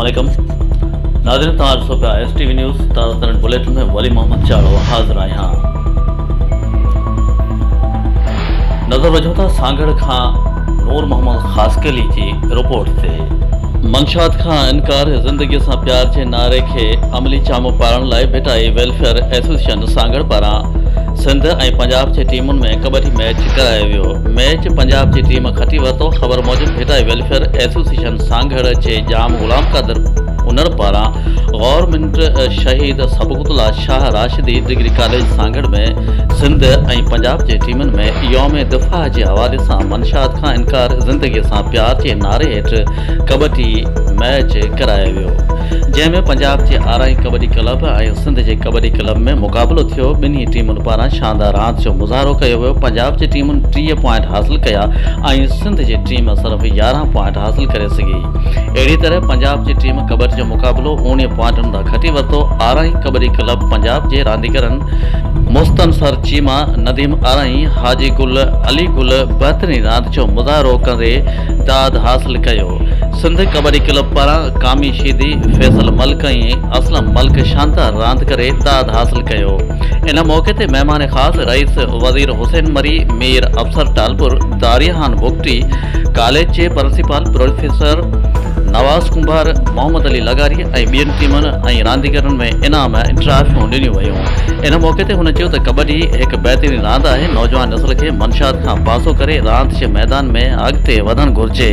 अस्सलाम नाज़रीन, तव्हां ॾिसो पिया STV न्यूज़ ताज़ा तरीन बुलेटिन में वली मोहम्मद चाड़ो हाज़िर आहियां। नज़र विझूं था सांगड़ खां नूर मोहम्मद ख़ासकेली जी रिपोर्ट ते। मंशात खां इनकार ज़िंदगी सां प्यार जे नारे खे अमली चामो पारण लाइ भिटाई वेलफेयर एसोसिएशन सांगड़ पारां सिंध ऐं पंजाब जी टीमुनि में कबड्डी मैच करायो वियो। मैच पंजाब जी टीम खटी वरितो। ख़बर मूजिबि भिटाई वेलफेयर एसोसिएशन सांगड़ जे जाम ग़ुलाम क़दर उनर पारां गवर्नमेंट शहीद सबकुतुल्ला शाह राशिदी डिग्री कॉलेज सांगड़ में सिंध ऐं पंजाब जे टीमुनि में यौम दिफ़ा जे हवाले सां मंशात खां इनकार ज़िंदगी सां प्यार जे नारे हेठि कबड्डी मैच करायो वियो, जंहिंमें पंजाब जे आरआई कबड्डी क्लब ऐं सिंध जे कबड्डी क्लब में मुक़ाबिलो थियो। ॿिन्ही टीमुनि पारां शानदार रांदि जो मुज़ाहिरो कयो वियो। पंजाब जी टीमुनि 30 पॉइंट हासिल कया ऐं सिंध जी टीम सिर्फ़ 11 पॉइंट हासिल करे सघी। अहिड़ी तरह पंजाब जी टीम कबड्डी जो मुक़ाबिलो 19 पॉइंटनि सां खटी वरितो। आरआई कबड्डी क्लब पंजाब जे रांदीगरनि मुस्तनसर चीमा, नदीम आरआई, हाजी गुल, अली गुल बहितरीन रांदि जो मुज़ाहिरो कंदे दाद हासिल कयो। सिंध कबड्डी क्लब पारां कामी शीदी, फैसल मल्क ऐं असलम मल्क शानदार रांदि करे दाद हासिल कयो। इन मौक़े ते महिमान ख़ासि रईस वज़ीर हुसैन मरी, मीर अफसर टालपुर, दारियाहान बुगटी, कॉलेज जे प्रिंसिपल प्रोफेसर नवाज़ कुंभार, मोहम्मद अली लगारी ऐं ॿियनि टीमुनि ऐं रांदीगरनि में इनाम ट्रॉफियूं ॾिनियूं वयूं। इन मौक़े ते हुन चयो त कबड्डी हिकु बहितरीन रांदि आहे। नौजवान नस्ल खे मंशात खां पासो करे रांदि जे मैदान में अॻिते वधणु घुरिजे।